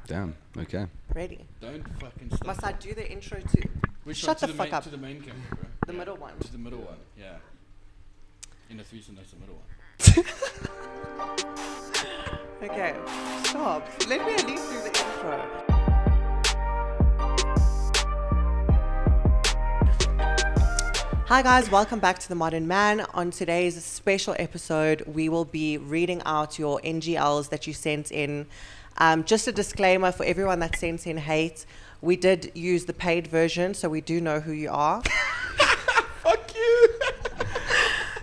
Damn. Okay. Ready? Don't fucking stop. Must I do the intro too? Shut the fuck up. To the main camera, bro. The middle one. To the middle one, yeah. In a threesome, that's the middle one. Okay, stop. Let me at least do the intro. Hi guys, welcome back to The Modern Man. On today's special episode, we will be reading out your NGLs that you sent in. Just a disclaimer for everyone that sent in hate. We did use the paid version, so we do know who you are. Fuck you!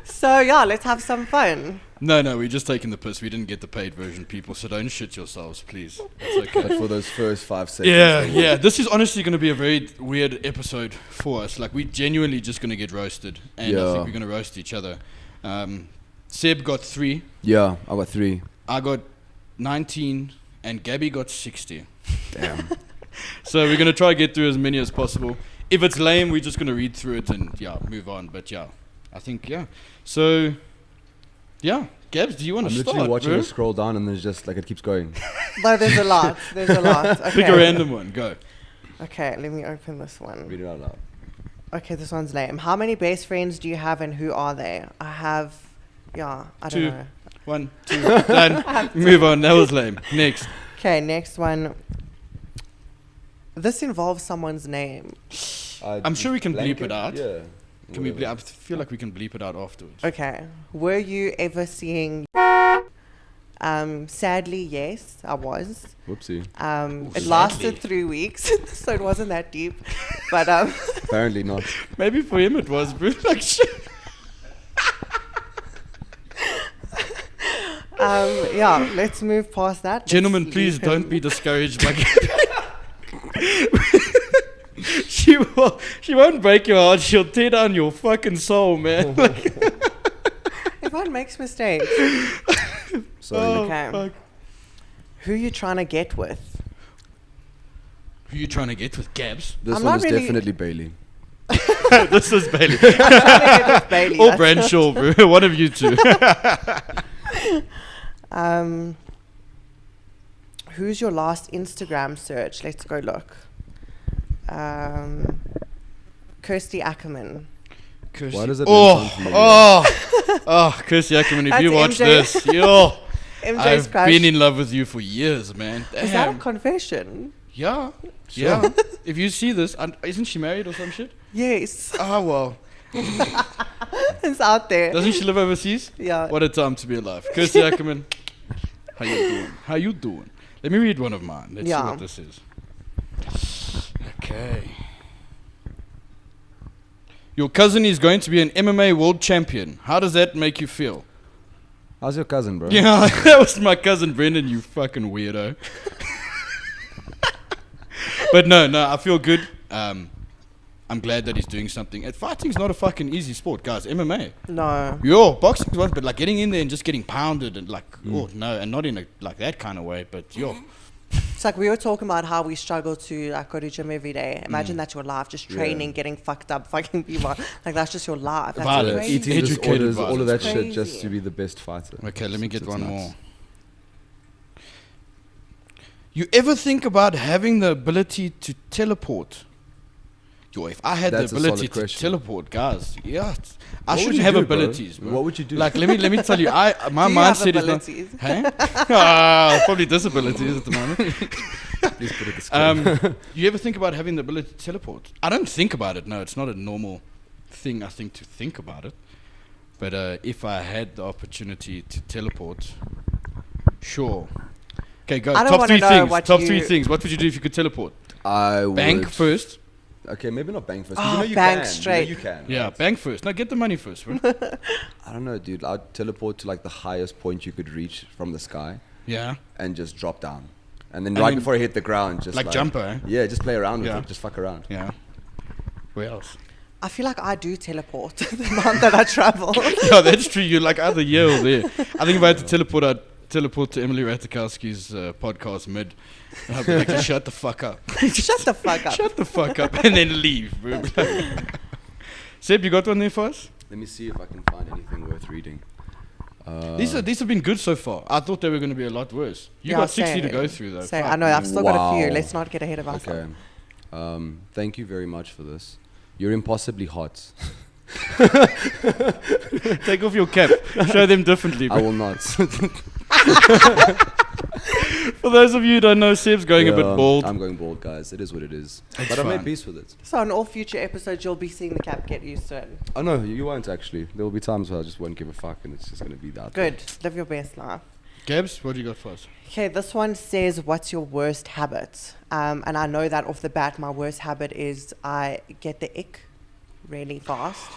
So yeah, let's have some fun. No, we're just taking the piss. We didn't get the paid version, people, so don't shit yourselves, please. It's okay. But for those first 5 seconds. Yeah. This is honestly going to be a very weird episode for us. Like, we're genuinely just going to get roasted. And I think we're going to roast each other. Seb got 3. Yeah, I got 3. I got 19. And Gabby got 60. Damn. So we're going to try to get through as many as possible. If it's lame, we're just going to read through it and, move on. But, I think, So, Gabs, do you want to start, I'm literally watching bro? it scroll down and there's just, like, it keeps going. No, there's a lot. Okay. Pick a random one. Go. Okay, let me open this one. Read it out loud. Okay, this one's lame. How many best friends do you have and who are they? I have, I don't 2. know. 1, 2, done. Move on. That was lame. Next. Okay, next one. This involves someone's name. I'm sure we can bleep it out. Yeah. Can we bleep? I feel like we can bleep it out afterwards. Okay. Were you ever seeing... sadly, yes, I was. Whoopsie. It lasted 3 weeks, so it wasn't that deep. But Apparently not. Maybe for him it was, bro. Like, shit. Let's move past that. Gentlemen, please don't be discouraged by She won't break your heart. She'll tear down your fucking soul, man. Everyone makes mistakes. Sorry. Okay. Fuck. Who you trying to get with? Who you trying to get with, Gabs? This I'm one not is really- definitely Bailey. This is Bailey. I'm trying to get with Bailey. Or Branshaw, bro. One of you two. Who's your last Instagram search? Let's go look. Kirsty Ackerman. Kirsty. Why does it Kirsty Ackerman, if That's you watch MJ. this, MJ's I've crush. been in love with you for years, man. Is that a Damn. confession? Yeah. Sure. Yeah. If you see this, isn't she married or some shit? Yes. Oh, well. It's out there. Doesn't she live overseas? Yeah. What a time to be alive. Kirsty Ackerman, how you doing? Let me read one of mine. Let's see what this is. Okay. Your cousin is going to be an MMA World Champion. How does that make you feel? How's your cousin, bro? Yeah, that was my cousin Brendan, you fucking weirdo. But no, I feel good. I'm glad that he's doing something. And fighting's not a fucking easy sport, guys. MMA. No. Boxing's one, but like getting in there and just getting pounded and like, and not in a like that kind of way, but It's like we were talking about how we struggle to like go to gym every day. Imagine that's your life, just training, getting fucked up, fucking people. Like that's just your life. That's Violence. crazy. Eating Educated disorders, all of that violence. shit just Crazy. to be the best fighter. Okay, let me get It's one nuts. more. You ever think about having the ability to teleport? If I had That's the a ability solid to question. teleport, guys, I What would shouldn't you have do, bro? abilities, bro. What would you do? Like, let me tell you, my Do you have mindset is not. abilities? Hey? Probably disabilities at the moment. Please put it this way. You ever think about having the ability to teleport? I don't think about it. No, it's not a normal thing, I think, to think about it. But if I had the opportunity to teleport, sure. Okay, go. I don't Top wanna 3 know things. what Top you- 3 things. What would you do if you could teleport? I would. Bank first. Okay, maybe not bank first. Oh, You know you bank can. straight. You know you can. Yeah, right? bank first. No, get the money first, bro. I don't know, dude. I'd teleport to like the highest point you could reach from the sky Yeah. and just drop down. And then And right then- before I hit the ground, just Like jumper, eh? Yeah, just play around with Yeah. it. Just fuck around. Yeah. Where else? I feel like I do teleport the amount that I travel. Yeah, that's true. You're like either here or there. I think if I had to teleport, I'd teleport to Emily Ratajkowski's podcast mid. And I'd be like, shut the fuck up. Shut the fuck up. Shut the fuck up and then leave, bro. Seb, you got one there for us? Let me see if I can find anything worth reading. These have been good so far. I thought they were going to be a lot worse. You got 60 to go through though. Say, Fuck, I know, I've still got a few. Wow. Let's not get ahead of ourselves. Okay. Thank you very much for this. You're impossibly hot. Take off your cap. Show them differently. I will not. For those of you who don't know, Seb's going a bit bald. I'm going bald, guys. It is what it is. It's But I'm fine. at peace with it. So on all future episodes, you'll be seeing the cap. Get used to it. Oh no, you won't actually. There will be times where I just won't give a fuck, and it's just gonna be that. Good. Live your best life. Gabs, what do you got for us? Okay, this one says, what's your worst habit? And I know that off the bat, my worst habit is I get the ick really fast.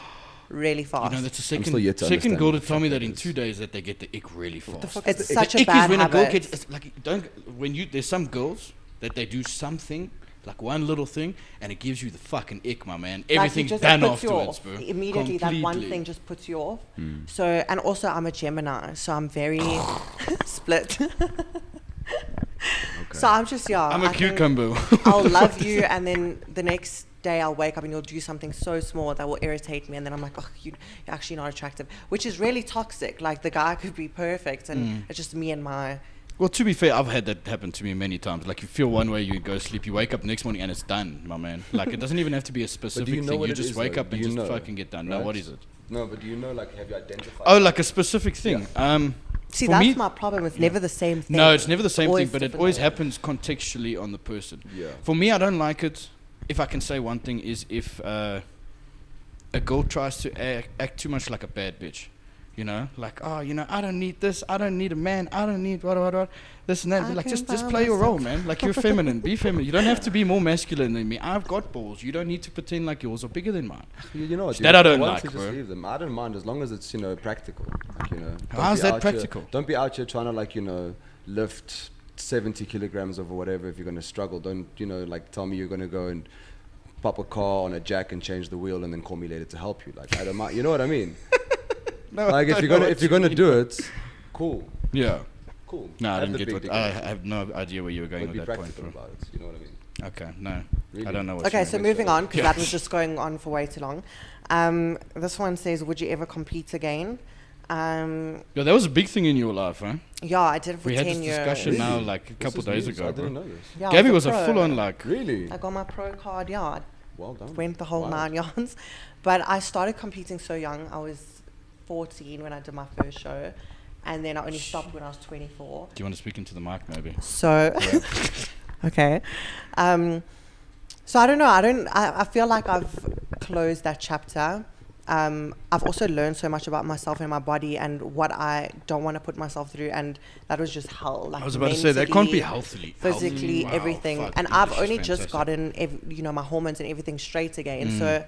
Really fast. You know, that's the I'm still yet to second understand girl what to the tell me fuck that it in is. 2 days that they get the ick really fast. It's the such The a ick bad is when habit. a girl gets, it's like, there's some girls that they do something, like one little thing, and it gives you the fucking ick, my man. Like, it Everything's just done puts you afterwards, off. bro. Immediately, that one Completely. thing just puts you off. So, and also I'm a Gemini, so I'm very split. So I'm just, I'm a I think cucumber. I'll love you, and then the next day I'll wake up and you'll do something so small that will irritate me, and then I'm like, oh, you're actually not attractive, which is really toxic. Like, the guy could be perfect, and it's just me and my... Well, to be fair, I've had that happen to me many times. Like, you feel one way, you go sleep, you wake up next morning, and it's done, my man. Like, it doesn't even have to be a specific you know thing. what You it just is, wake though? up and Do you just know, fucking get done. No, right? what is it? No, but do you know, like, have you identified? Oh, like a specific thing. See, For that's me- my problem. It's never the same thing. No, it's never the same Always thing, but it different always thing. happens contextually on the person. Yeah. For me, I don't like it. If I can say one thing, is if a girl tries to act too much like a bad bitch. You know, like, oh, you know, I don't need this, I don't need a man, I don't need what, this and that. I Like, can just buy play your role, myself. man. Like, you're feminine, be feminine. You don't have to be more masculine than me. I've got balls. You don't need to pretend like yours are bigger than mine. You know what? That I don't why like, you just bro. leave them? I don't mind as long as it's, you know, practical. Like, you know. don't How's be that out here- practical? Don't be out here trying to, like, you know, lift 70 kilograms of whatever if you're going to struggle. Don't, you know, like, tell me you're going to go and pop a car on a jack and change the wheel and then call me later to help you. Like, I don't mind. You know what I mean? No, Like, if you're gonna do it, cool, Yeah. cool. No, I Have didn't the get big what. dick I energy, have no idea where you were going but be with that point, practical bro. about it. You know what I mean? Okay, no. Really? I don't know what Okay, you so mean. moving on, because Yeah. that was just going on for way too long. This one says, would you ever compete again? Yeah, that was a big thing in your life, huh? Yeah, I did it for We had 10 this years. discussion Really? now, like, a This couple is days news. ago, I didn't bro. know this. Yeah, I Gabby was a a pro. full-on, like, Really? I got my pro card, yeah. Well done. Went the whole Wow. 9 yards. But I started competing so young. I was 14 when I did my first show. And then I only stopped when I was 24. do you want to speak into the mic, maybe? So, okay. So I don't know. I feel like I've closed that chapter. I've also learned so much about myself and my body and what I don't want to put myself through. And that was just hell. Like, I was about to say, that can't be mentally, healthily. physically, Wow, everything. fuck, And dude, I've this is only just fantastic. gotten, my hormones and everything straight again. So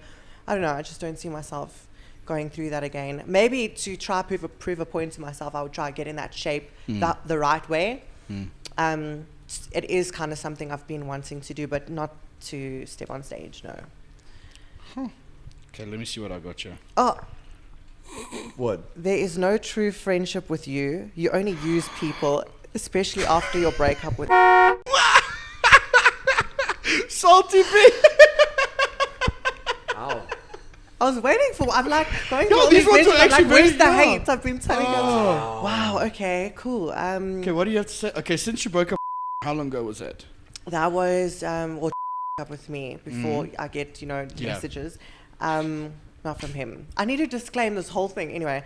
I don't know. I just don't see myself going through that again. Maybe to try prove a point to myself, I would try get in that shape the right way. It is kind of something I've been wanting to do, but not to step on stage, no. Okay, let me see what I got you. Oh, What? there is no true friendship with you. You only use people, especially after your breakup with... Salty bitch! Ow. I was waiting for... I'm like going Yo, through all these these ones messages. are I'm like, actually where's very the young. hate? I've been telling them. Wow, okay, cool. Okay, what do you have to say? Okay, since you broke up, how long ago was that? That was or up with me before I get Yeah. messages, not from him. I need to disclaim this whole thing anyway.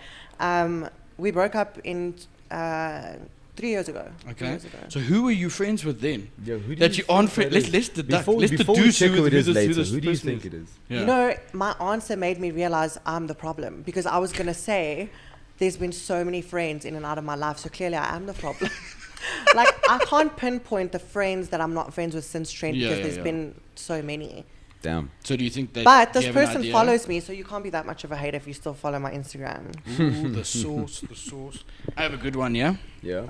We broke up in 3 years ago. 3 Okay. years ago. So who were you friends with then? Yeah, who do That you aren't think friends. that Let's is? deduct. Before, Let's before we deduce check who who it is this later, this who do you person think is. it is? Yeah. You know, my answer made me realize I'm the problem because I was gonna say there's been so many friends in and out of my life, so clearly I am the problem. Like, I can't pinpoint the friends that I'm not friends with since Trent Yeah, because yeah, there's yeah. been so many. Damn. So do you think that? But do this you have an person idea? follows me, so you can't be that much of a hater if you still follow my Instagram. Ooh, the sauce, the sauce. I have a good one, yeah? Yeah.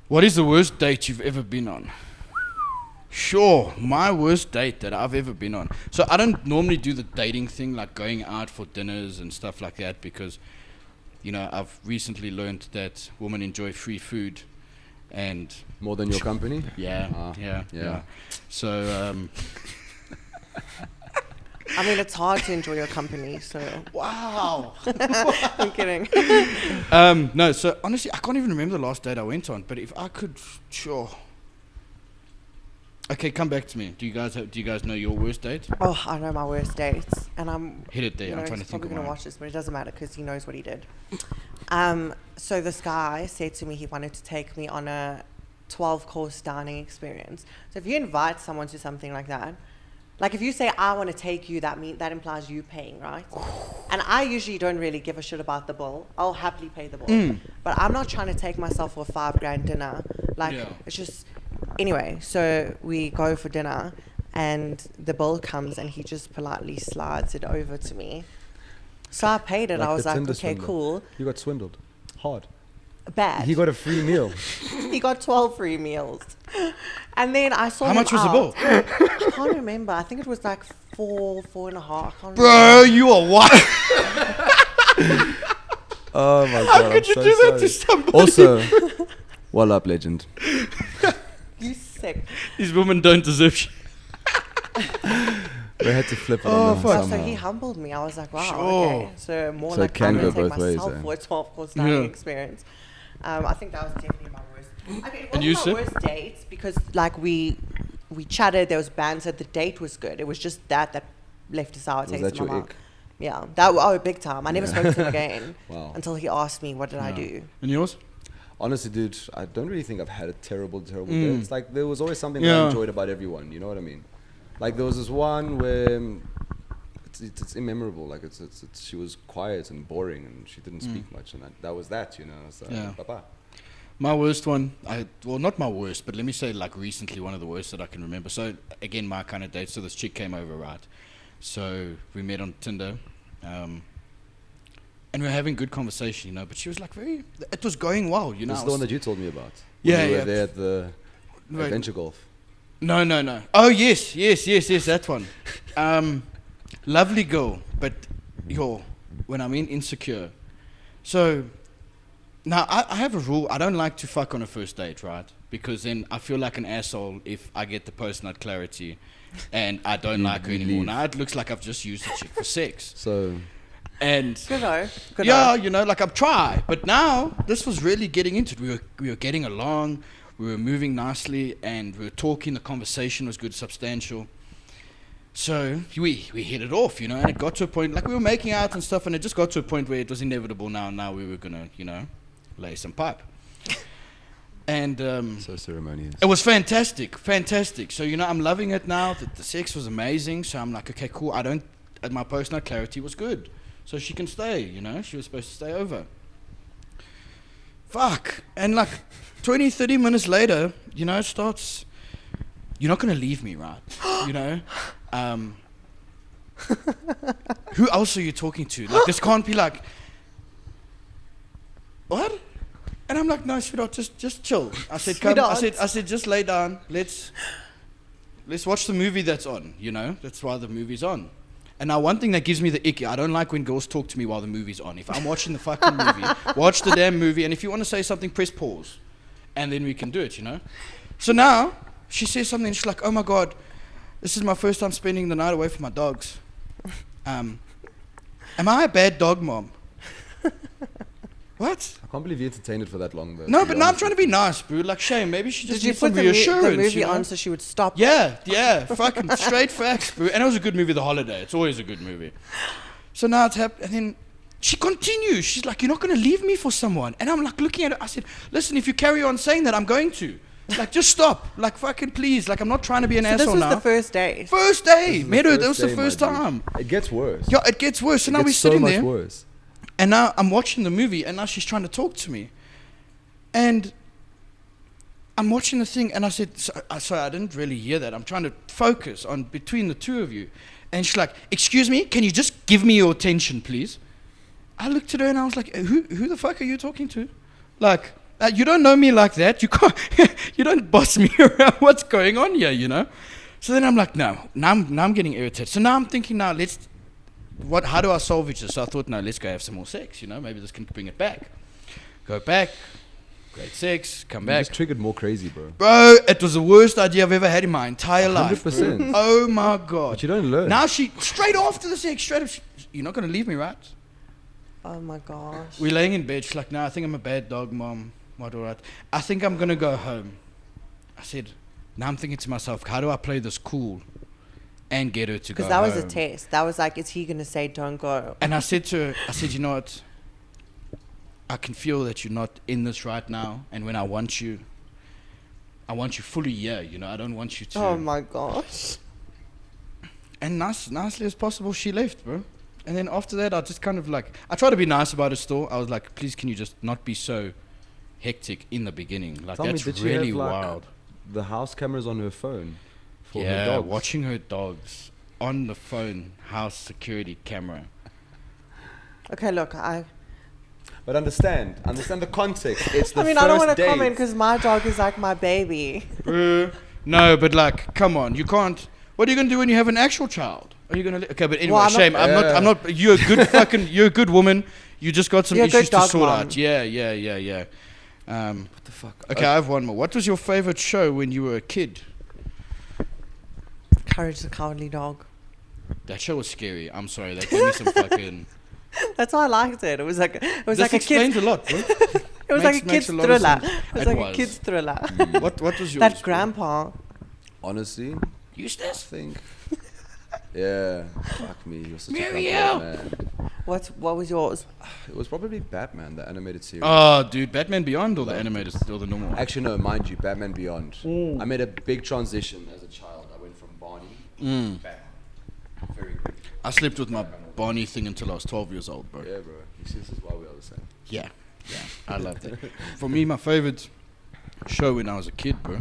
What is the worst date you've ever been on? Sure, my worst date that I've ever been on. So I don't normally do the dating thing, like going out for dinners and stuff like that, because, you know, I've recently learned that women enjoy free food, and More than your company? yeah, Ah, yeah. yeah. So I mean, it's hard to enjoy your company, so. Wow. I'm kidding. No, so honestly, I can't even remember the last date I went on. But if I could, sure. Okay, come back to me. Do you guys know your worst date? Oh, I know my worst dates, and I'm. Hit it there. You know, I'm trying to he's think probably of gonna mine. watch this, but it doesn't matter because he knows what he did. So this guy said to me he wanted to take me on a 12-course dining experience. So if you invite someone to something like that, like if you say I want to take you, that implies you paying, right? And I usually don't really give a shit about the bill. I'll happily pay the bill, but I'm not trying to take myself for a $5,000 dinner. Like it's just. Anyway, so we go for dinner and the bill comes and he just politely slides it over to me. So I paid it. Like I was the like, Tinder okay, swindler. cool. You got swindled. Hard. Bad. He got a free meal. He got 12 free meals. And then I saw How him much was the bill? I can't remember. I think it was like 4.5. I can't Bro, remember. you are wild. Oh my god. How could you do that to somebody? Also, well up, legend. You sick. These women don't deserve shit. We had to flip it Oh, on them fuck. So somehow. he humbled me. I was like, wow, Sure. okay. So more So it like can I'm go going to take both ways, myself eh? for a 12-course dining Yeah. experience. I think that was definitely my worst. I mean, it And you, wasn't my sir? worst date because like we chatted, there was banter, the date was good. It was just that left a sour Was taste that in my your mouth. ick? Yeah, big time. I never spoke to him again Wow. until he asked me, what did I Yeah. do? And yours? Honestly, dude, I don't really think I've had a terrible date. Mm. It's like there was always something that Yeah. I enjoyed about everyone. You know what I mean? Like there was this one where it's immemorable. Like it's she was quiet and boring and she didn't speak much, and that was that. You know. So, Yeah. bye-bye. My worst one, well, not my worst, but let me say like recently one of the worst that I can remember. So again, my kind of date. So this chick came over, right? So we met on Tinder, and we were having good conversation, you know. But she was like it was going well, you know. This is I the was- one that you told me about. Yeah, When we yeah. were there at the Right. adventure golf. No. Oh yes, that one. Lovely girl, but when I mean insecure. So now I have a rule. I don't like to fuck on a first date, right? Because then I feel like an asshole if I get the post-nut clarity and I don't like her you anymore. leave. Now it looks like I've just used the chick for sex. So And Good though. Good yeah, though. you know, like I've tried, but now this was really getting into it. We were getting along, we were moving nicely, and we were talking. The conversation was good, substantial. So we hit it off, you know, and it got to a point like we were making out and stuff, and it just got to a point where it was inevitable. Now we were gonna, you know, lay some pipe, and so ceremonious. it was fantastic. So you know, I'm loving it now. The sex was amazing. So I'm like, okay, cool. My post-nut clarity was good. So she can stay, you know. She was supposed to stay over. Fuck. And like 20, 30 minutes later, you know, it starts, you're not going to leave me, right? You know? Who else are you talking to? Like, this can't be like, what? And I'm like, no, sweetheart, just chill. I said, come. I said, just lay down. Let's watch the movie that's on, you know? That's why the movie's on. And now one thing that gives me the icky, I don't like when girls talk to me while the movie's on. If I'm watching the fucking movie, watch the damn movie, and if you want to say something, press pause. And then we can do it, you know? So now, she says something, and she's like, oh my God, this is my first time spending the night away from my dogs. Am I a bad dog, Mom? What? I can't believe you entertained it for that long, though. No, to but be now I'm honest trying to be nice, bro. Like, shame, maybe she just Did you needs some put the reassurance, movie you know? on so she would stop? Yeah, fucking straight facts, bro. And it was a good movie, The Holiday. It's always a good movie. So now it's happened, and then she continues. She's like, you're not going to leave me for someone. And I'm like looking at her. I said, listen, if you carry on saying that, I'm going to. Like, just stop. Like, fucking please. Like, I'm not trying to be an So this asshole was now. the first date. First day. This is Made the her, first that was the day, first my dude. time. It gets worse. Yeah, it gets worse. So It now we're gets so sitting much there. worse. And now I'm watching the movie, and now she's trying to talk to me. And I'm watching the thing, and I said, sorry, I didn't really hear that. I'm trying to focus on between the two of you. And she's like, excuse me, can you just give me your attention, please? I looked at her, and I was like, who the fuck are you talking to? Like, you don't know me like that. You can't, you don't boss me around. What's going on here, you know? So then I'm like, no. Now I'm getting irritated. So now I'm thinking, how do I salvage this? So I thought, no, let's go have some more sex, you know? Maybe this can bring it back. Go back. Great sex, come You back. just triggered more crazy, bro. Bro, it was the worst idea I've ever had in my entire life. 100%. Bro. Oh my God. But you don't learn. Now straight after the sex, straight up, you're not going to leave me, right? Oh my gosh. We're laying in bed. She's like, no, I think I'm a bad dog, Mom. What, all right. I think I'm going to go home. I said, now I'm thinking to myself, how do I play this cool and get her to go home? Because that was a test. That was like, is he going to say don't go? And I said to her, you know what? I can feel that you're not in this right now. And when I want you fully here, you know. I don't want you to. Oh my gosh. And nicely as possible, she left, bro. And then after that, I just kind of like, I try to be nice about it still. I was like, please, can you just not be so hectic in the beginning? Like, Tell me, that's did she really have, like, wild. The house cameras on her phone for her Yeah, dogs. watching her dogs on the phone, house security camera. Okay, look, But understand the context. It's the I mean, first I don't want to date. comment because my dog is like my baby. No, but like, come on, you can't. What are you gonna do when you have an actual child? Are you gonna? Okay, but anyway, Well, I'm shame. I'm not. You're a good fucking. You're a good woman. You just got some You're a issues good to dog sort mom. out. Yeah. What the fuck? Okay, I have one more. What was your favorite show when you were a kid? Courage the Cowardly Dog. That show was scary. I'm sorry. They gave me some fucking. That's why I liked it. It was like This a kid. explains a lot, bro. It was like a makes kid's a lot of thriller. sense. It was It like a was. kid's thriller. What was yours? That bro? grandpa. Honestly, I Eustace. think. Yeah. Fuck me. You're such a Muriel. comfort, man. What was yours? It was probably Batman, the animated series. Oh, dude, Batman Beyond or the animated or the normal? Actually, no, mind you, Batman Beyond. I made a big transition as a child. I went from Barney to Batman. Very quick. I slept with my Barney thing until I was 12 years old, bro. Yeah, bro. You see, this is why we are the same. Yeah, I love that. For me, my favorite show when I was a kid, bro.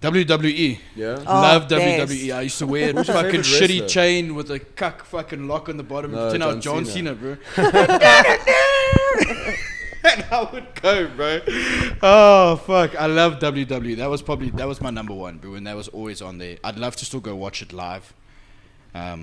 WWE. Yeah? Oh, Love best. WWE. I used to wear a Who's your fucking favorite shitty wrestler? chain with a cuck fucking lock on the bottom. No, Pretend I was John John Cena, Cena. bro. And I would go, bro. Oh, fuck. I love WWE. That was my number one, bro. And that was always on there. I'd love to still go watch it live. I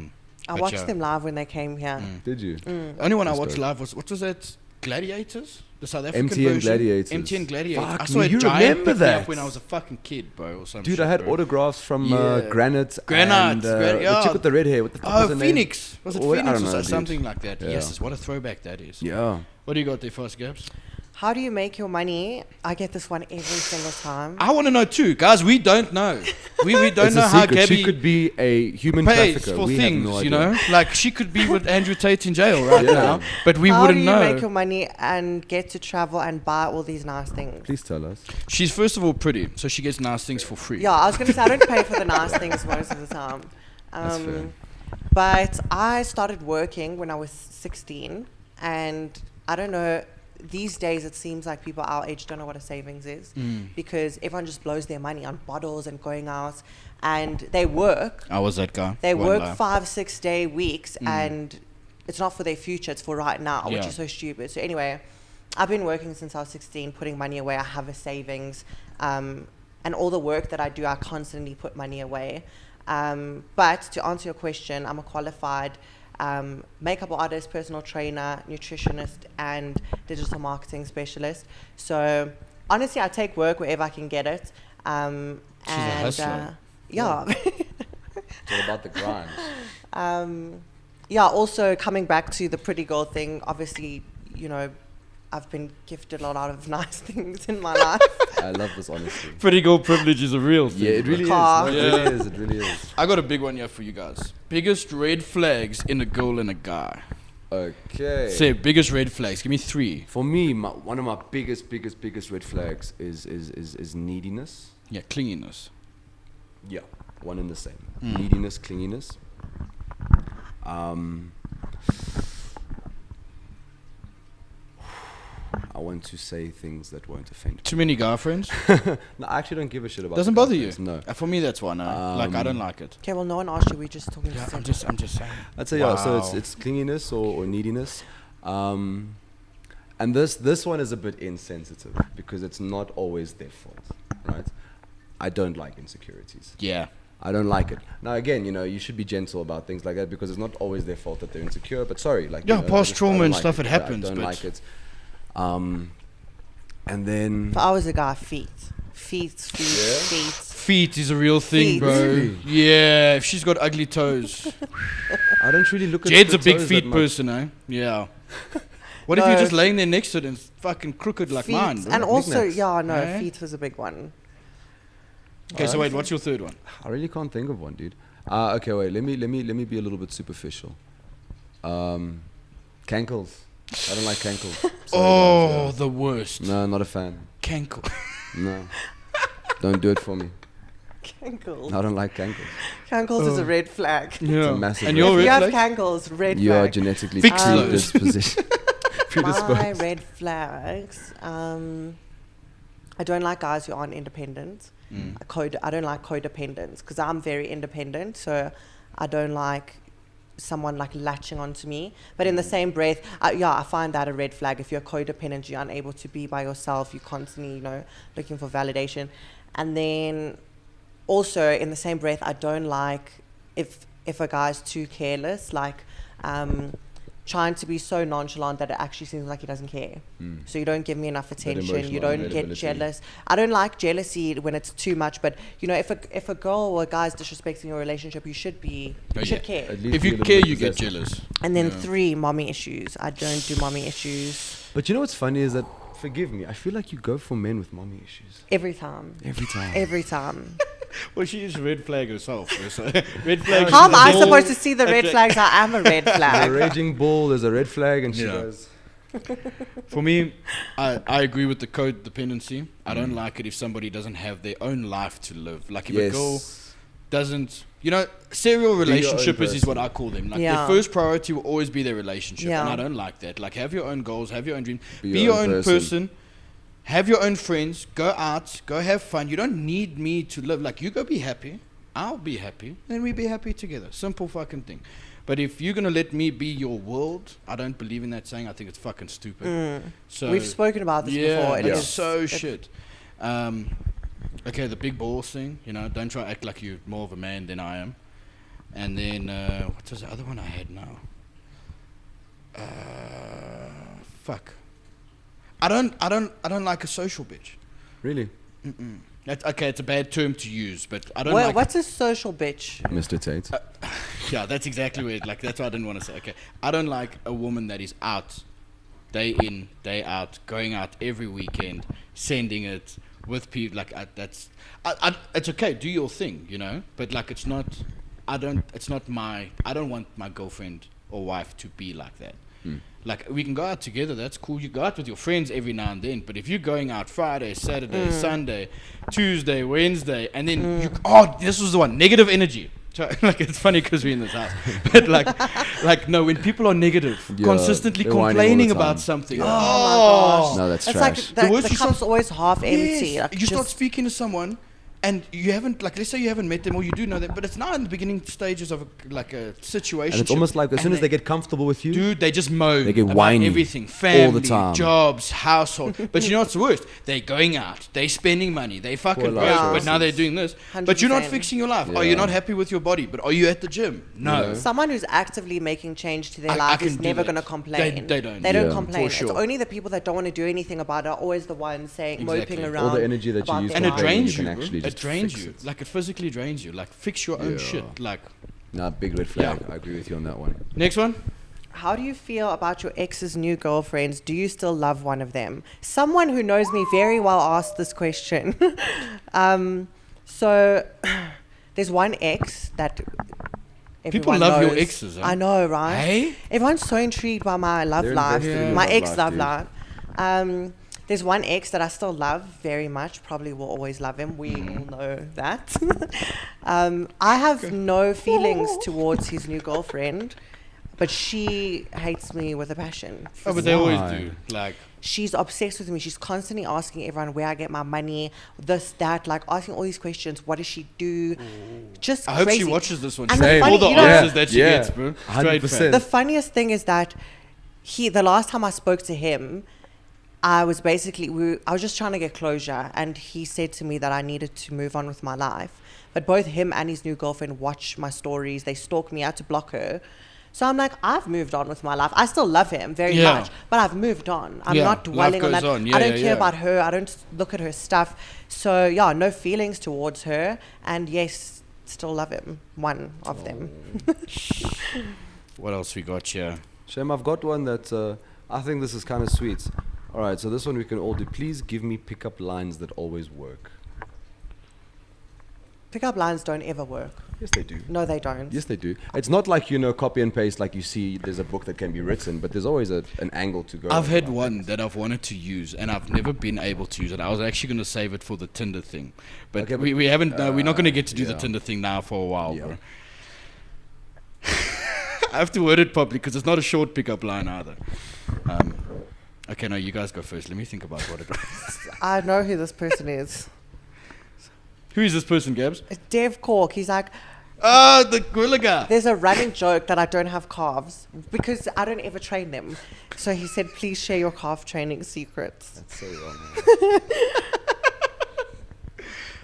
But watched yeah. them live when they came here. Did you? Only one I That's watched dope. live was, what was that? Gladiators? The South African MTN version? Gladiators. MTN Gladiators. Fuck I saw me, a you giant remember pick me up that? when I was a fucking kid, bro, or some Dude, shit, I had bro. autographs from Yeah. Granite. Granite, And, Granite, the yeah. chick with the red hair. What the fuck was Oh, her name? Phoenix. Was it Oh, I Phoenix don't or know, dude. something like that? Yeah. Yes, what a throwback that is. Yeah. What do you got there for us, Gabs? How do you make your money? I get this one every single time. I want to know too. Guys, we don't know. We don't It's know a how secret. Gabby She could be a human pays trafficker. for We things, have no you idea. know? Like, she could be with Andrew Tate in jail right Yeah. now, but we How wouldn't do you know. make your money and get to travel and buy all these nice things? Please tell us. She's first of all pretty, so she gets nice things for free. Yeah, I was going to say, I don't pay for the nice things most of the time. That's fair. But I started working when I was 16, and I don't know, these days it seems like people our age don't know what a savings is because everyone just blows their money on bottles and going out, and they work. I was that guy. They Won't work lie. 5-6 day weeks, and it's not for their future, it's for right now, which Yeah. is so stupid. So anyway, I've been working since I was 16, putting money away. I have a savings, and all the work that I do, I constantly put money away. But to answer your question, I'm a qualified makeup artist, personal trainer, nutritionist, and digital marketing specialist. So honestly, I take work wherever I can get it. She's a hustler. Yeah. It's all about the grind. Yeah, also coming back to the pretty girl thing, obviously, you know, I've been gifted a lot of nice things in my life. I love this honesty. Pretty girl privilege is a real thing. Yeah, it really is. Car. No, it Yeah. really is. It really is. I got a big one here for you guys. Biggest red flags in a girl and a guy. Okay. Say biggest red flags. Give me 3. For me, one of my biggest red flags is neediness. Yeah, clinginess. Yeah, one and the same. Mm. Neediness, clinginess. I want to say things that won't offend. Too many guy friends? No, I actually don't give a shit about. Doesn't the bother you? girlfriends, No. For me, that's one. Like, I don't like it. Okay, well, no one asked you. We're just talking Yeah, to I'm just saying. I'd say yeah. So Wow. it's clinginess or neediness, and this one is a bit insensitive because it's not always their fault, right? I don't like insecurities. Yeah. I don't like it. Now again, you know, you should be gentle about things like that because it's not always their fault that they're insecure. But sorry, like Yeah, you know, past I trauma don't and like stuff, it happens, I don't but- like it. And then If I was a guy, feet. Feet is a real thing, Feet. bro. Really? Yeah, if she's got ugly toes. I don't really look at Jed's the a big toes feet that much. person, eh? Yeah. What if No, you're just laying there next to it and it's fucking crooked like Feet. mine, bro? And also, Knickknacks. yeah, no, Eh? feet is a big one. Okay, so wait, what's your third one? I really can't think of one, dude. Okay, wait. Let me be a little bit superficial. Cankles. I don't like cankles. Sorry, Oh, guys, the worst. yeah. No, not a fan. Cankle. No. Don't do it for me. Cankles. I don't like cankles. Cankles is a red flag. It's a Yeah. massive And red your If you red have flag? cankles, red You are flag. genetically Fix those. predisposed. My red flags. I don't like guys who aren't independent. I don't like codependents because I'm very independent. So I don't like someone like latching onto me. But in the same breath, I find that a red flag. If you're codependent, you're unable to be by yourself. You're constantly, looking for validation. And then also in the same breath, I don't like if a guy's too careless, like trying to be so nonchalant that it actually seems like he doesn't care. So you don't give me enough attention. You emotional don't get availability. jealous. I don't like jealousy when it's too much. But if a girl or a guy's disrespecting your relationship, you should care. At least If be a you little care, bit you get possessive. jealous. And then Yeah. 3, mommy issues. I don't do mommy issues But you know what's funny is that, forgive me, I feel like you go for men with mommy issues. every time. Every time. Every time. Well, she is red flag herself. So red flag. How am I is supposed all- to see the red flags? I am a red A flag. raging bull, there's a red flag, and she Yeah. goes, For me, I agree with the codependency. I don't like it if somebody doesn't have their own life to live. Like if a girl yes. doesn't, serial your own relationship is what person. I call them. Like Yeah. their first priority will always be their relationship, Yeah. and I don't like that. Like have your own goals, have your own dreams, Be be your your own own person. person. Have your own friends. Go out. Go have fun. You don't need me to live. Like you go be happy. I'll be happy. Then we be happy together. Simple fucking thing. But if you're gonna let me be your world, I don't believe in that saying. I think it's fucking stupid. So We've spoken about this before. It it's is- so shit. Okay, the big balls thing. Don't try to act like you're more of a man than I am. And then what was the other one I had now? Fuck. I don't like a social bitch. Really? Okay, it's a bad term to use, but I don't like. What's a social bitch? Mr. Tate. Yeah, that's exactly where. Like that's what I didn't want to say. Okay, I don't like a woman that is out, day in, day out, going out every weekend, sending it with people. Like that's. It's okay, do your thing, But like, it's not. It's not my. I don't want my girlfriend or wife to be like that. Like we can go out together, that's cool. You go out with your friends every now and then, but if you're going out Friday, Saturday, Sunday, Tuesday, Wednesday, and then this was the one, negative energy. So, like it's funny because we're in this house, but no, when people are negative, Yeah, consistently they're whining all complaining the about time. something. Oh my gosh. No, that's It's trash. like The worst the you cup's start- always half empty. Yes, Like you start just- speaking to someone, and you haven't, like, let's say you haven't met them or you do know them, but it's now in the beginning stages of a situation. And it's almost like as soon as they get comfortable with you, Dude, they just moan. They get about whiny everything, family, all the time. jobs, household. But you know what's the worst? They're going out, they're spending money, they fucking Poor broke, life but now they're choices. doing this. But you're not 100%. fixing your life. Are Yeah. you not happy with your body? But are you at the gym? No. Someone who's actively making change to their I life can is do never that. going to complain. They don't. They don't Yeah. complain. For sure. It's only the people that don't want to do anything about it are always the ones saying, Exactly. moping All around. all the energy that you about use their And it life. complaining, drains you you. can Bro. actually It just drains fix you. it. Like it physically drains you. Like fix your own Yeah. shit. Like nah, big red flag. Yeah. I agree with you on that one. next one. How do you feel about your ex's new girlfriends? Do you still love one of them? Someone who knows me very well asked this question. So there's one ex that People everyone love your knows. exes, huh? I know, right? Hey? Everyone's so intrigued by my love They're life, invested in your my love ex life, love dude. life. There's one ex that I still love very much. Probably will always love him. We all know that. I have no feelings towards his new girlfriend, but she hates me with a passion. Oh, but they always Why? do. Like She's obsessed with me. She's constantly asking everyone where I get my money, this, that, like asking all these questions. What does she do? Just I hope crazy. she watches this one. And She the all funny- the you know- answers that she Yeah. gets, bro. 100%. Straight The funniest thing is that the last time I spoke to him, I was basically, I was just trying to get closure, and he said to me that I needed to move on with my life. But both him and his new girlfriend watch my stories. They stalk me. I had to block her So I'm like, I've moved on with my life. I still love him very Yeah. much, but I've moved on. I'm Yeah, not dwelling on life that. goes on. Yeah, I don't yeah, care yeah. about her. I don't look at her stuff. So yeah, no feelings towards her. And yes, still love him. One of them. What else we got here? Shem, I've got one that I think this is kind of sweet. All right, so this one we can all do. Please give me pickup lines that always work. Pickup lines don't ever work. Yes, they do. No, they don't. Yes, they do. It's not like, copy and paste like you see there's a book that can be written, but there's always an angle to go. I've with had it. one that I've wanted to use, and I've never been able to use it. I was actually going to save it for the Tinder thing. But, Okay, but we haven't, we're not going to get to do the yeah. Tinder thing now for a while, Yeah. bro. I have to word it properly because it's not a short pickup line either. Okay, no, you guys go first. Let me think about what it was. I know who this person is. Who is this person, Gabs? It's Dev Cork. He's like, Ah, the gorilla guy. there's a running joke that I don't have calves because I don't ever train them. So he said, please share your calf training secrets. That's so wrong. Man.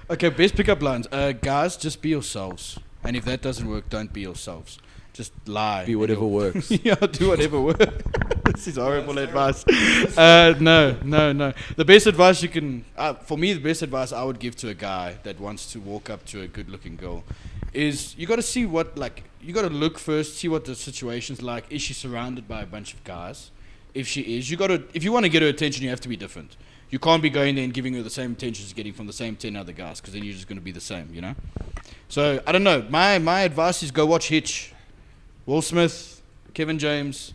Okay, best pickup lines. Guys, just be yourselves. And if that doesn't work, don't be yourselves. Just lie. Be whatever works. Yeah, do whatever works. This is horrible advice. No. The best advice you can, for me, the best advice I would give to a guy that wants to walk up to a good-looking girl is you got to see what, like, you got to look first, see what the situation's like. Is she surrounded by a bunch of guys? If she is, if you want to get her attention, you have to be different. You can't be going there and giving her the same attention as getting from the same 10 other guys, because then you're just going to be the same, you know? So, I don't know. My advice is go watch Hitch. Will Smith, Kevin James.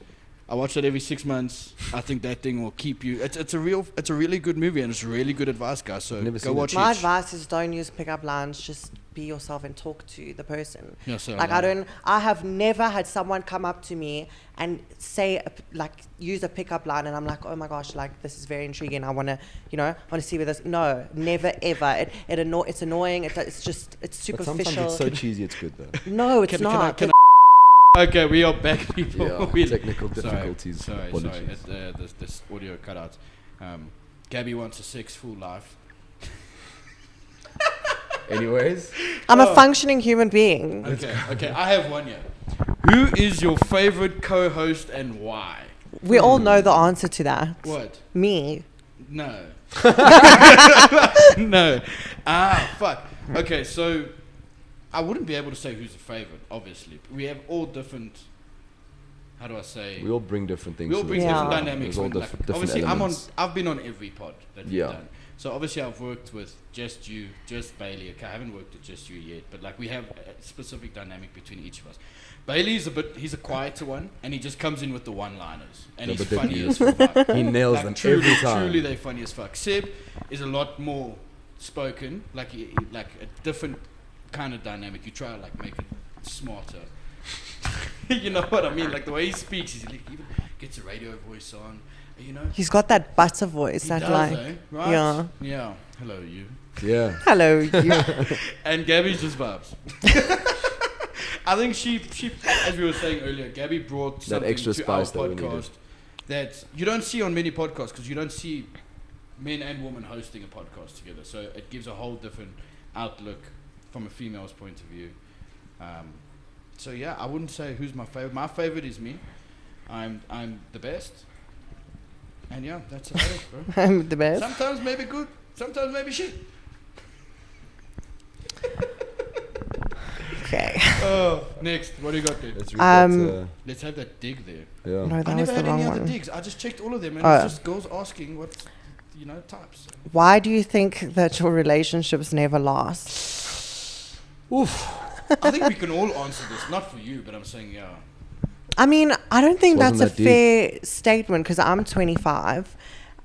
I watch that every 6 months. I think that thing will keep you. It's a really good movie, and it's really good advice, guys. So Never go seen watch it. My Hitch. advice is don't use pickup lines. Just be yourself and talk to the person. Yeah, so Like I have never had someone come up to me and say use a pickup line, and I'm like, oh my gosh, like this is very intriguing. I want to see where this. No, never ever. It's annoying. It's But superficial. sometimes it's so cheesy, it's good though. No, it's Can not. I- Okay, we are back, people. Yeah, technical difficulties. Sorry. Apologies. This audio cut out. Gabby wants a sexful life. Anyways, I'm a functioning human being. Okay. I have one here. Who is your favorite co-host and why? We all know the answer to that. What? Me. No. No. Fuck. Okay, so I wouldn't be able to say who's a favorite, obviously. We have all different, how do I say? we all bring different things. We all to bring the Yeah. different table. dynamics. There's all When, like, different obviously, elements. I've been on every pod that we've Yeah. done. So obviously, I've worked with just you, just Bailey. Okay, I haven't worked with just you yet, but like we have a specific dynamic between each of us. Bailey's he's a quieter one, and he just comes in with the one-liners, and No, he's but then funny he- as fuck. He nails Like, them truly, every time. Truly, they're funny as fuck. Seb is a lot more spoken, like a different kind of dynamic. You try to like make it smarter. You know what I mean? Like the way he speaks, he's like, even gets a radio voice on. You know, He's got that butter voice. he That does, like, right? yeah. Yeah. Hello, you. Yeah. Hello, you. And Gabby's just vibes. I think she, as we were saying earlier, Gabby brought something extra to spice our that we needed. podcast that you don't see on many podcasts, because you don't see men and women hosting a podcast together. So it gives a whole different outlook from a female's point of view. So yeah, I wouldn't say who's my favorite. My favorite is me. I'm the best. And yeah, that's about it, bro. I'm the best. Sometimes maybe good, sometimes maybe shit. Okay. Oh, next, what do you got there? Let's read Let's have that dig there. yeah. No, I that was never the had wrong any other one. digs. I just checked all of them, and Oh. it's just girls asking what, types. Why do you think that your relationships never last? I think we can all answer this. Not for you, but I'm saying, yeah. I mean, I don't think Wasn't that's a that deep. fair statement because I'm 25.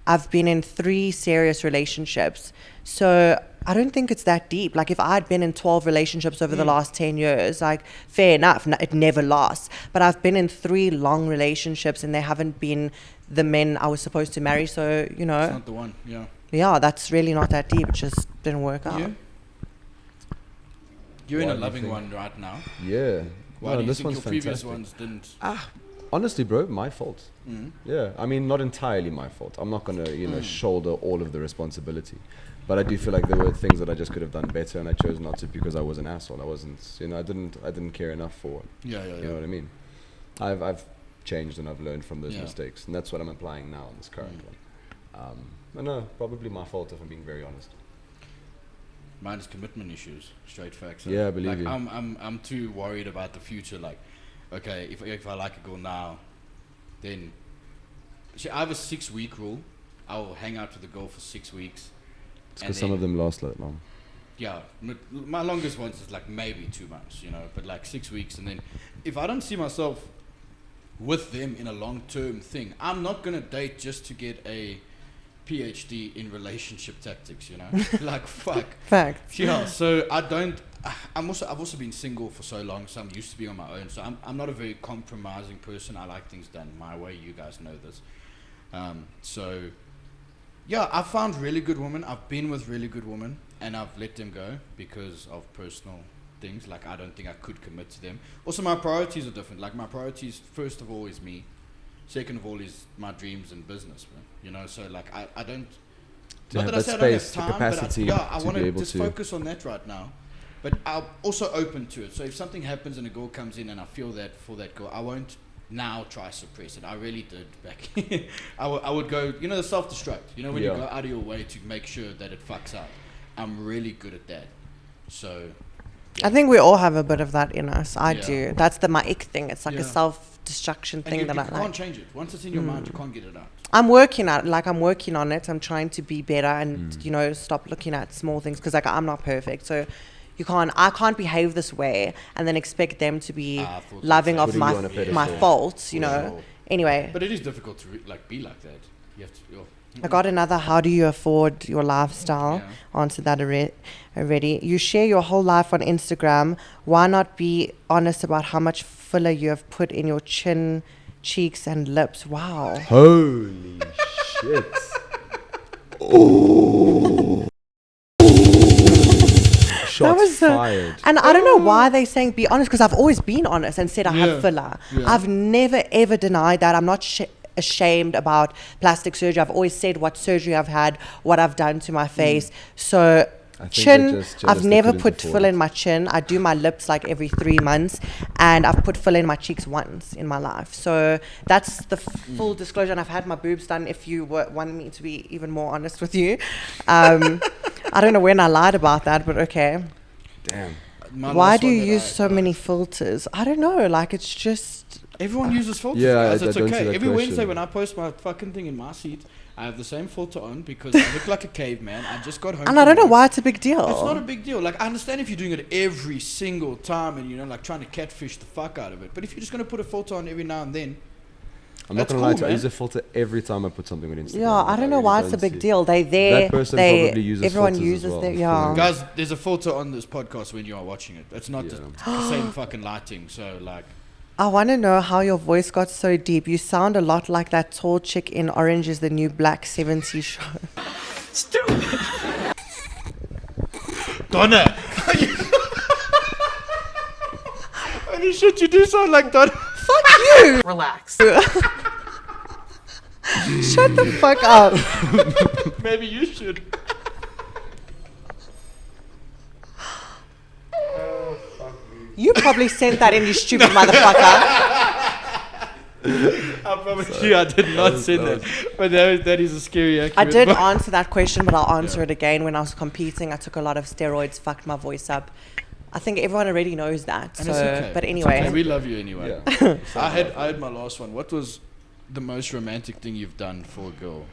I've been in 3 serious relationships. So I don't think it's that deep. Like if I'd been in 12 relationships over the last 10 years, like fair enough, it never lasts. But I've been in 3 long relationships and they haven't been the men I was supposed to marry. So, It's not the one, yeah. yeah, that's really not that deep. It just didn't work out. You? You're in Why a do you loving think? one right now. Yeah. Why No, do you this think one's your previous fantastic. ones didn't? Honestly, bro, my fault. Mm. Yeah, I mean, not entirely my fault. I'm not gonna, shoulder all of the responsibility. But I do feel like there were things that I just could have done better, and I chose not to because I was an asshole. I wasn't, I didn't care enough for it. Yeah. You know what I mean? I've changed and I've learned from those mistakes, and that's what I'm applying now in this current one. But no, probably my fault if I'm being very honest. Mine is commitment issues, straight facts. Yeah, I believe like, you. I'm too worried about the future. Like, okay, if I like a girl now, then I have a 6-week rule. I'll hang out with the girl for 6 weeks. Because some of them last that long. Yeah, my longest ones is like maybe 2 months, you know, but like 6 weeks, and then if I don't see myself with them in a long-term thing, I'm not gonna date just to get a PhD in relationship tactics, you know. Like, fuck. Facts. Yeah, so I've also been single for so long, so I'm used to being on my own. So I'm not a very compromising person. I like things done my way. You guys know this. So yeah, I've found really good women. I've been with really good women, and I've let them go because of personal things. Like, I don't think I could commit to them. Also, my priorities are different. Like, my priorities, first of all, is me. Second of all is my dreams and business, man. You know, so like I don't. To Not have that I that say I don't have space, the time, capacity but I to want be to able just to focus on that right now. But I'm also open to it. So if something happens and a girl comes in and I feel that for that girl, I won't now try suppress it. I really did back. I would go, you know, the self-destruct. You know, when you go out of your way to make sure that it fucks up. I'm really good at that. So. I think we all have a bit of that in us. I do. That's my ick thing. It's like a self-destruction thing you that I like. You can't change it. Once it's in your mind, you can't get it out. I'm working on it. I'm trying to be better and, you know, stop looking at small things because, like, I'm not perfect. So I can't behave this way and then expect them to be loving of my faults, you know. Anyway. But it is difficult to, be like that. You have to... I got another, how do you afford your lifestyle? Answered that already. You share your whole life on Instagram. Why not be honest about how much filler you have put in your chin, cheeks, and lips? Wow. Holy shit. Oh. Shots fired. And I don't know why they're saying be honest, because I've always been honest and said I have filler. I've never, ever denied that. I'm not ashamed about plastic surgery. I've always said what surgery I've had, what I've done to my face. So chin, I've never put filler in my chin. I do my lips like every 3 months, and I've put filler in my cheeks once in my life. So that's the full disclosure. And I've had my boobs done, if you want me to be even more honest with you. I don't know when I lied about that, but okay. Damn. Why do you use so many filters? I don't know. Like, it's just... Everyone uses filters, guys. It's okay. Every Wednesday when I post my fucking thing in my seat, I have the same filter on because I look like a caveman. I just got home. And I don't know why it's a big deal. It's not a big deal. Like, I understand if you're doing it every single time and, you know, like trying to catfish the fuck out of it. But if you're just going to put a filter on every now and then, I'm not going to lie to you. I use a filter every time I put something on Instagram. Yeah, I don't know why it's a big deal. They're there. That person probably uses everyone filters uses as well. their, yeah. Guys, there's a filter on this podcast when you are watching it. It's not the same fucking lighting. So, like... I want to know how your voice got so deep. You sound a lot like that tall chick in Orange is the New Black 70s show. Stupid! Donna! Holy shit, you do sound like Donna. Fuck you! Relax. Shut the fuck up. Maybe you should. You probably sent that in, you stupid motherfucker. I promise you I did not send that. But that is a scary accurate. I did answer that question, but I'll answer it again. When I was competing, I took a lot of steroids, fucked my voice up. I think everyone already knows that. And so, it's okay. But anyway. Okay. We love you anyway. Yeah. I had my last one. What was the most romantic thing you've done for a girl?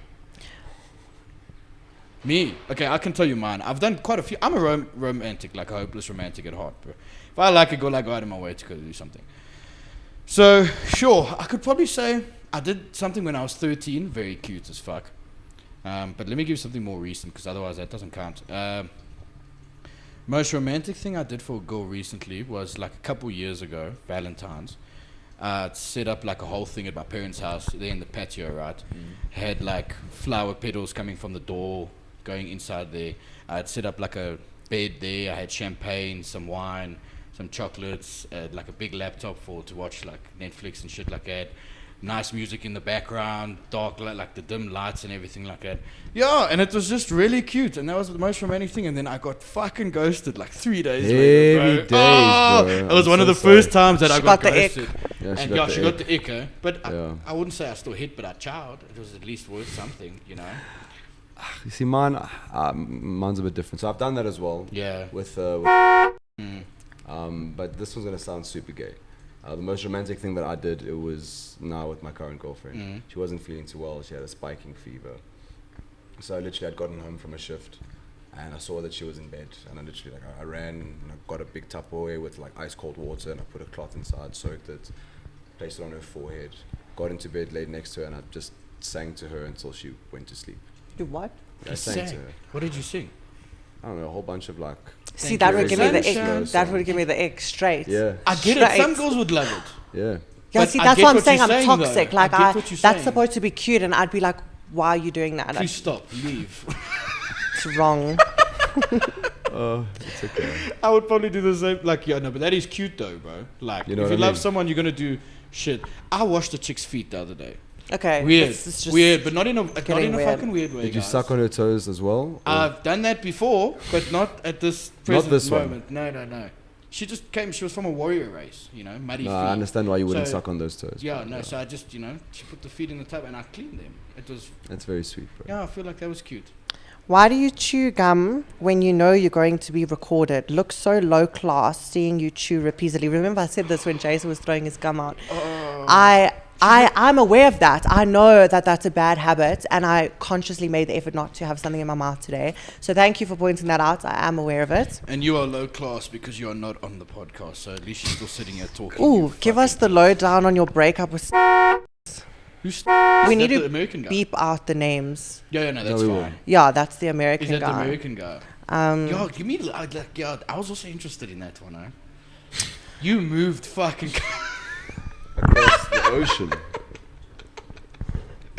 Me? Okay, I can tell you mine. I've done quite a few. I'm a romantic, like a hopeless romantic at heart, bro. If I like a girl, I go out of my way to go do something. So, sure, I could probably say I did something when I was 13, very cute as fuck. But let me give you something more recent, because otherwise that doesn't count. Most romantic thing I did for a girl recently was like a couple years ago, Valentine's. I'd set up like a whole thing at my parents' house, there in the patio, right? Had like flower petals coming from the door, going inside there. I'd set up like a bed there. I had champagne, some wine, some chocolates, like a big laptop to watch like Netflix and shit like that. Nice music in the background, dark like the dim lights and everything like that. Yeah, and it was just really cute, and that was the most romantic thing. And then I got fucking ghosted like 3 days later, bro. Bro. It was one of the first times that I got the ghosted. Yeah, and she got the ick, eh? But I wouldn't say I still hit, but I chowed. It was at least worth something, you know. You see, mine's a bit different. So I've done that as well. Yeah. But this one's gonna sound super gay. The most romantic thing that I did, it was now with my current girlfriend. She wasn't feeling too well. She had a spiking fever. So literally, I'd gotten home from a shift, and I saw that she was in bed. And I literally, like, I ran and I got a big Tupperware with like ice cold water, and I put a cloth inside, soaked it, placed it on her forehead, got into bed, laid next to her, and I just sang to her until she went to sleep. Do what? I sang to her. What did you sing? I don't know, a whole bunch of like. See, that would give me the Sunshine. ick. That would give me the ick straight. Yeah. I get it. Some girls would love it. Yeah. Yeah, But see, I that's get what I'm what saying. you're I'm saying, toxic. though. Like, I get what you're that's saying. supposed to be cute, and I'd be like, why are you doing that? Please stop. Leave. It's wrong. Oh, it's okay. I would probably do the same. Like, yeah, no, but that is cute though, bro. Like, You know if what you I love mean? someone, you're gonna do shit. I washed a chick's feet the other day. Okay. Weird, this is just weird, but not in a getting weird. fucking weird way. Did you guys. suck on her toes as well? or- I've done that before, but not at this Not present this one. moment. No. She just came. She was from a warrior race, you know, muddy No, feet. I understand why you wouldn't So- suck on those toes. Yeah, but no. So I just, you know, she put the feet in the tub and I cleaned them. It was, That's very sweet, bro. yeah, I feel like that was cute. Why do you chew gum when you know you're going to be recorded? Looks so low class seeing you chew repeatedly. Remember I said this when Jason was throwing his gum out. I'm aware of that. I know that that's a bad habit, and I consciously made the effort not to have something in my mouth today. So thank you for pointing that out. I am aware of it. And you are low class because you are not on the podcast. So at least you're still sitting here talking. Ooh, give us the lowdown on your breakup with. Who's We need the to American guy? beep out the names. Yeah, no, that's we will. fine. Yeah, that's the Is American that the guy. American guy? Yo, give me like, yeah. I was also interested in that one. You moved fucking. Across the ocean.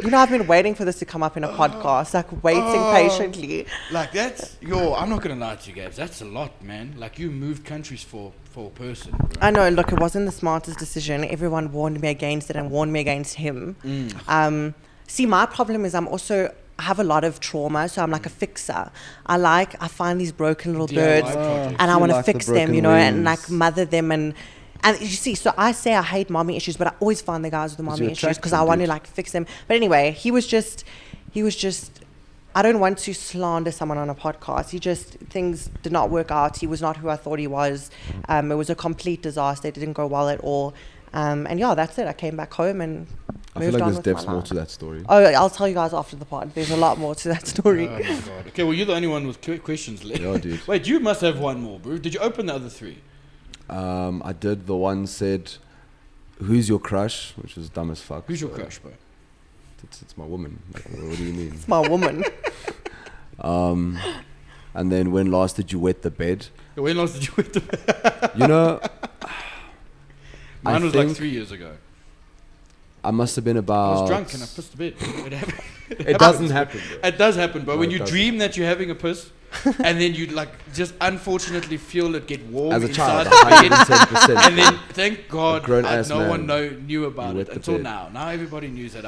You know, I've been waiting for this to come up in a podcast, like waiting patiently. Like that's I'm not gonna lie to you guys. That's a lot, man. Like you moved countries for a person. Bro. I know, look, it wasn't the smartest decision. Everyone warned me against it and warned me against him. See, my problem is I have a lot of trauma, so I'm like a fixer. I find these broken little DIY birds projects. and I You want to like the fix them, broken you know, and wings. like mother them and you see, so I say I hate mommy issues, but I always find the guys with the mommy you issues attract because them, I want to dude. like fix them. But anyway, he was just, I don't want to slander someone on a podcast. Things did not work out. He was not who I thought he was. It was a complete disaster. It didn't go well at all. And yeah, that's it. I came back home and I feel moved like on there's with my depths more life. to that story. Oh, I'll tell you guys after the pod. There's a lot more to that story. Oh my god. Okay, well you're the only one with questions left. Yeah, dude. Wait, you must have one more, bro. Did you open the other three? I did. The one said, "Who's your crush?" Which was dumb as fuck. Who's your so crush, bro? It's my woman. Like, what do you mean? It's my woman. And then when last did you wet the bed? When last did you wet the You know, Mine I was like think 3 years ago. I must have been I about. was drunk and I pissed the bed. It happened. It doesn't happen. Bro. It does happen, bro. No, When it you doesn't. dream that you're having a piss, and then you like just unfortunately feel it get warm As a inside child, the bed, 110%. and then thank God grown-ass no one man. knew about You it wet the until bed. now. Now everybody knew that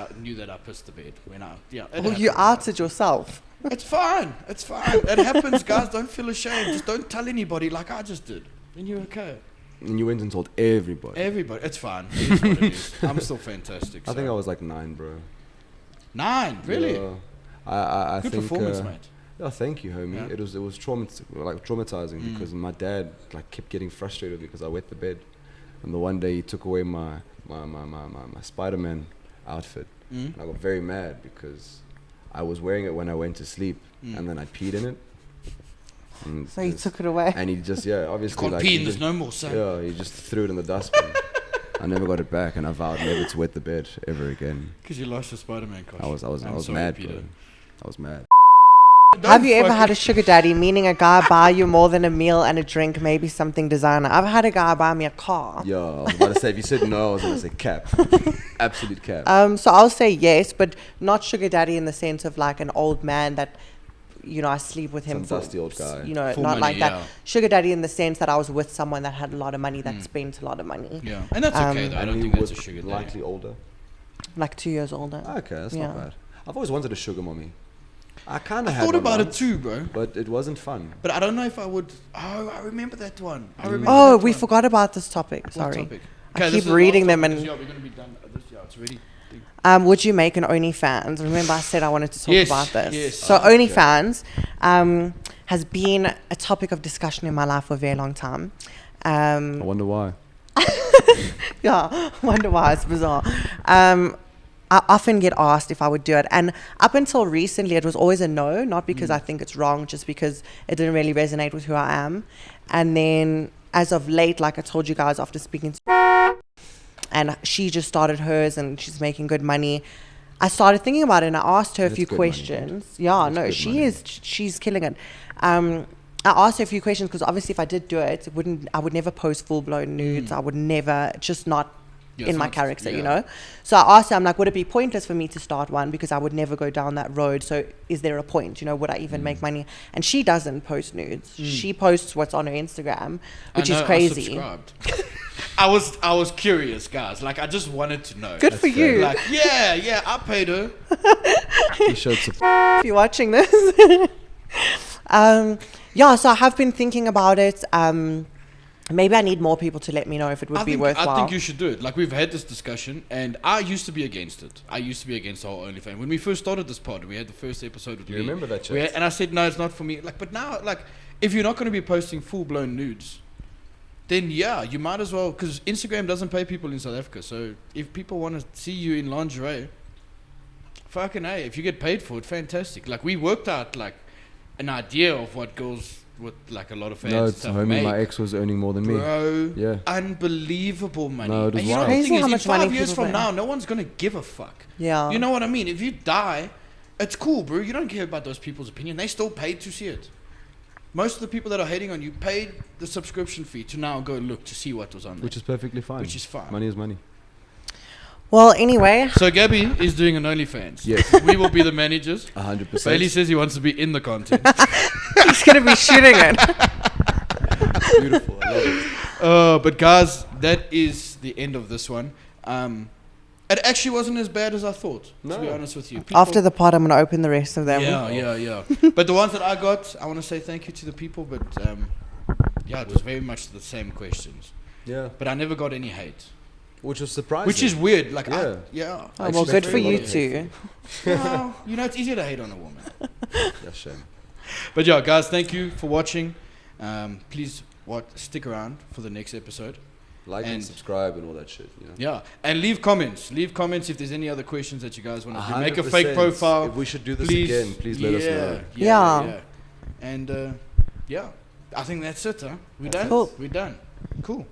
I pissed the bed when I it Oh, you happens. outed yourself. It's fine. It's fine. It happens, guys. Don't feel ashamed. Just don't tell anybody like I just did. Then you're okay. And you went and told everybody. Everybody. It's fine. It is what it is. I'm still fantastic. I think I so. was like 9, bro. 9. Really? Yeah. I Good think, performance, mate. Yeah, thank you, homie. Yeah. It was traumatizing because my dad like kept getting frustrated because I wet the bed, and the one day he took away my Spider-Man outfit, and I got very mad because I was wearing it when I went to sleep, and then I peed in it. And So he just- took it away. and he just obviously Can't like pee he in this just- no more, son. yeah, he just threw it in the dustbin. I never got it back, and I vowed never to wet the bed ever again. Because you lost your Spider-Man costume. I was I'm sorry, mad, Peter. bro. I was mad. Have you ever had a sugar daddy, meaning a guy buy you more than a meal and a drink, maybe something designer? I've had a guy buy me a car. Yeah, I was about to say, if you said no, I was going to say cap. Absolute cap. So I'll say yes, but not sugar daddy in the sense of like an old man that, you know, I sleep with him. Some dusty old guy. You know, For not money, like that. yeah. Sugar daddy in the sense that I was with someone that had a lot of money, that spent a lot of money. Yeah, and that's okay though. I And don't he think that's a was sugar daddy. likely older. Like 2 years older. Okay, that's Yeah. not bad. I've always wanted a sugar mommy. I kind I of had thought one about it once, too, bro. but it wasn't fun. But I don't know if I would. Oh, I remember that one. I remember Oh, that we one. forgot about this topic. What Sorry. topic? I keep reading them and. Yeah, we're gonna be done. It's already. Would you make an OnlyFans? Remember, I said I wanted to talk about this. Yes. So OnlyFans has been a topic of discussion in my life for a very long time. I wonder why. Yeah, I wonder why. It's bizarre. I often get asked if I would do it. And up until recently, it was always a no, not because I think it's wrong, just because it didn't really resonate with who I am. And then as of late, like I told you guys, after speaking to and she just started hers and she's making good money, I started thinking about it and I asked her a few questions. She's killing it. I asked her a few questions because obviously if I did do it, I would never post full-blown nudes. I would never, just not in my character, you know. So I asked her, I'm like, would it be pointless for me to start one because I would never go down that road? So is there a point? You know, would I even make money? And she doesn't post nudes. She posts what's on her Instagram, which is crazy. I was curious, guys. Like, I just wanted to know. Good for you. Like, yeah, I paid her. He showed support. If you're watching this. So I have been thinking about it. Maybe I need more people to let me know if it would be worthwhile. I think you should do it. Like, we've had this discussion, and I used to be against it. I used to be against the whole OnlyFans. When we first started this pod, we had the first episode with you remember that chat? And I said, no, it's not for me. Like, but now, like, if you're not going to be posting full-blown nudes, then yeah, you might as well, because Instagram doesn't pay people in South Africa. So if people want to see you in lingerie, fucking A, if you get paid for it, fantastic. Like, we worked out, like, an idea of what girls with like a lot of fans. No, it's homie. My ex was earning more than me. Bro, yeah, unbelievable money. No, it was and you know wild. the thing Crazy how is, in much money 5 years people from make. now, no one's gonna give a fuck. Yeah. You know what I mean? If you die, it's cool, bro. You don't care about those people's opinion. They still paid to see it. Most of the people that are hating on you paid the subscription fee to now go look to see what was on there. which is perfectly fine. Which is fine. Money is money. Well, anyway. So Gabby is doing an OnlyFans. Yes. We will be the managers. 100%. Bailey says he wants to be in the content. He's going to be shooting it. Beautiful. I love it. But guys, that is the end of this one. It actually wasn't as bad as I thought, to be honest with you. After the pod, I'm going to open the rest of them. Yeah. But the ones that I got, I want to say thank you to the people. But it was very much the same questions. Yeah. But I never got any hate. Which was surprising. Which is weird. Like, yeah. Oh, well, good for you too. Well, you know, it's easier to hate on a woman. That's shame. But yeah, guys, thank you for watching. Please stick around for the next episode. Like and subscribe and all that shit. You know? Yeah, and leave comments. Leave comments if there's any other questions that you guys want to do. Make a fake profile. If we should do this again, please let us know. Yeah. And I think that's it. Huh? We're done. Cool. We're done. Cool.